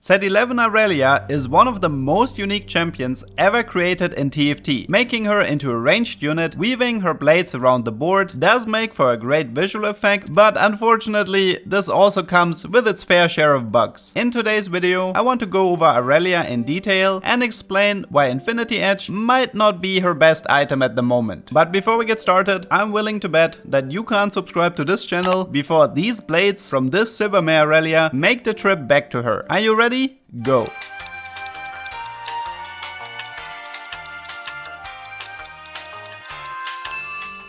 Set 11 Irelia is one of the most unique champions ever created in TFT. Making her into a ranged unit, weaving her blades around the board does make for a great visual effect, but unfortunately this also comes with its fair share of bugs. In today's video I want to go over Irelia in detail and explain why Infinity Edge might not be her best item at the moment. But before we get started, I'm willing to bet that you can't subscribe to this channel before these blades from this Silvermare Irelia make the trip back to her. Are you ready? Go!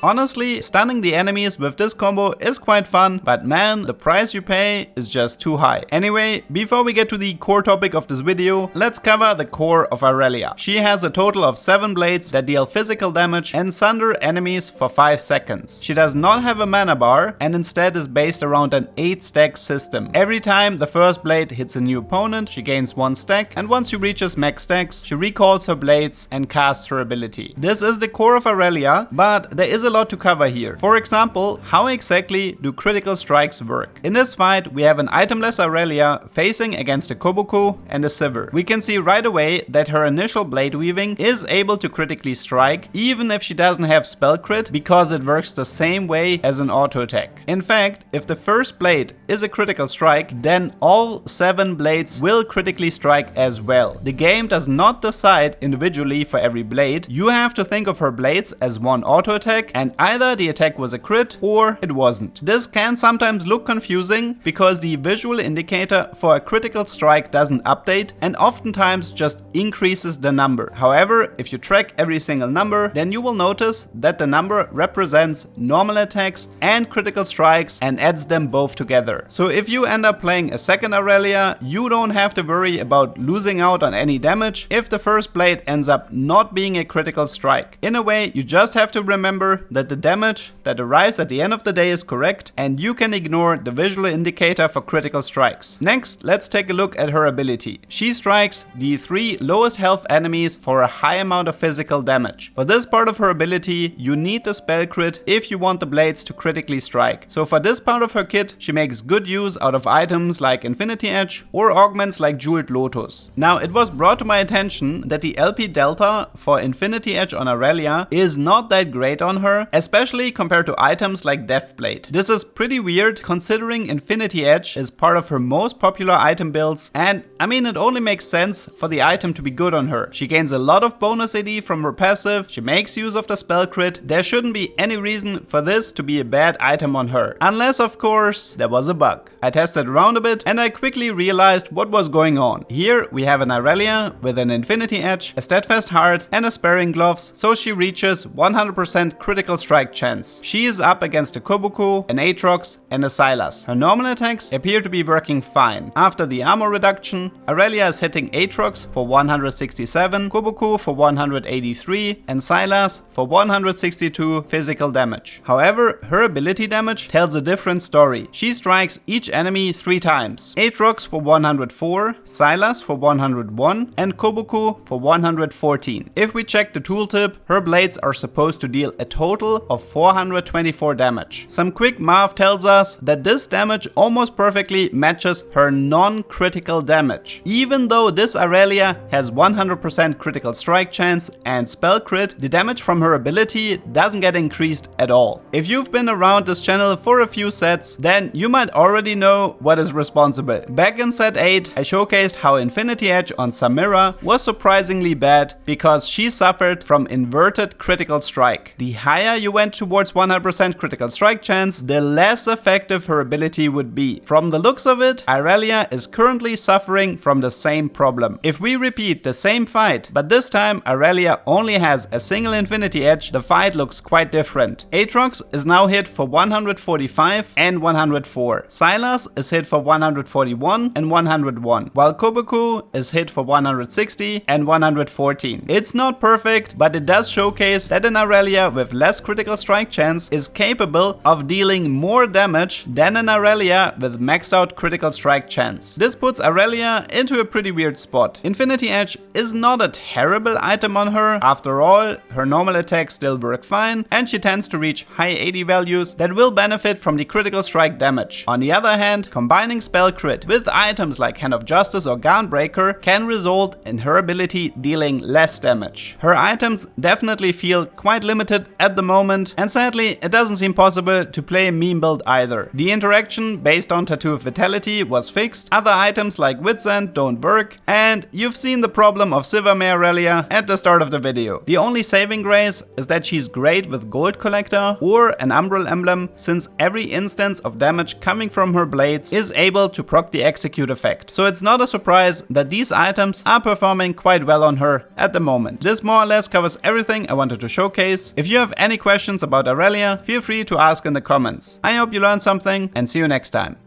Honestly, stunning the enemies with this combo is quite fun, but man, the price you pay is just too high. Anyway, before we get to the core topic of this video, let's cover the core of Irelia. She has a total of 7 blades that deal physical damage and sunder enemies for 5 seconds. She does not have a mana bar and instead is based around an 8-stack system. Every time the first blade hits a new opponent, she gains 1 stack, and once she reaches max stacks, she recalls her blades and casts her ability. This is the core of Irelia, but there is a lot to cover here. For example, how exactly do critical strikes work? In this fight, we have an itemless Irelia facing against a Kobuku and a Sivir. We can see right away that her initial blade weaving is able to critically strike, even if she doesn't have spell crit, because it works the same way as an auto attack. In fact, if the first blade is a critical strike, then all 7 blades will critically strike as well. The game does not decide individually for every blade. You have to think of her blades as one auto attack, and either the attack was a crit or it wasn't. This can sometimes look confusing because the visual indicator for a critical strike doesn't update and oftentimes just increases the number. However, if you track every single number, then you will notice that the number represents normal attacks and critical strikes and adds them both together. So if you end up playing a second Irelia, you don't have to worry about losing out on any damage if the first blade ends up not being a critical strike. In a way, you just have to remember that the damage that arrives at the end of the day is correct, and you can ignore the visual indicator for critical strikes. Next, let's take a look at her ability. She strikes the 3 lowest health enemies for a high amount of physical damage. For this part of her ability, you need the spell crit if you want the blades to critically strike. So for this part of her kit, she makes good use out of items like Infinity Edge or augments like Jeweled Lotus. Now, it was brought to my attention that the LP delta for Infinity Edge on Irelia is not that great on her, especially compared to items like Deathblade. This is pretty weird considering Infinity Edge is part of her most popular item builds, and I mean, it only makes sense for the item to be good on her. She gains a lot of bonus AD from her passive, she makes use of the spell crit. There shouldn't be any reason for this to be a bad item on her. Unless, of course, there was a bug. I tested around a bit and I quickly realized what was going on. Here we have an Irelia with an Infinity Edge, a Steadfast Heart and a Sparing Gloves, so she reaches 100% critical strike chance. She is up against a Kobuku, an Aatrox and a Sylas. Her normal attacks appear to be working fine. After the armor reduction, Irelia is hitting Aatrox for 167, Kobuku for 183 and Sylas for 162 physical damage. However, her ability damage tells a different story. She strikes each enemy 3 times. Aatrox for 104, Sylas for 101 and Kobuku for 114. If we check the tooltip, her blades are supposed to deal a total of 424 damage. Some quick math tells us that this damage almost perfectly matches her non-critical damage. Even though this Irelia has 100% critical strike chance and spell crit, the damage from her ability doesn't get increased at all. If you've been around this channel for a few sets, then you might already know what is responsible. Back in set 8, I showcased how Infinity Edge on Samira was surprisingly bad because she suffered from inverted critical strike. The higher you went towards 100% critical strike chance, the less effective her ability would be. From the looks of it, Irelia is currently suffering from the same problem. If we repeat the same fight, but this time Irelia only has a single Infinity Edge, the fight looks quite different. Aatrox is now hit for 145 and 104. Sylas is hit for 141 and 101, while Kobuku is hit for 160 and 114. It's not perfect, but it does showcase that an Irelia with less less critical strike chance is capable of dealing more damage than an Irelia with maxed out critical strike chance. This puts Irelia into a pretty weird spot. Infinity Edge is not a terrible item on her. After all, her normal attacks still work fine, and she tends to reach high AD values that will benefit from the critical strike damage. On the other hand, combining spell crit with items like Hand of Justice or Gunbreaker can result in her ability dealing less damage. Her items definitely feel quite limited at the moment, and sadly it doesn't seem possible to play a meme build either. The interaction based on Tattoo of Vitality was fixed, other items like Wit's End don't work, and you've seen the problem of Silvermare Irelia at the start of the video. The only saving grace is that she's great with Gold Collector or an Umbral Emblem, since every instance of damage coming from her blades is able to proc the execute effect. So it's not a surprise that these items are performing quite well on her at the moment. This more or less covers everything I wanted to showcase. If you have any questions about Irelia, feel free to ask in the comments. I hope you learned something, and see you next time.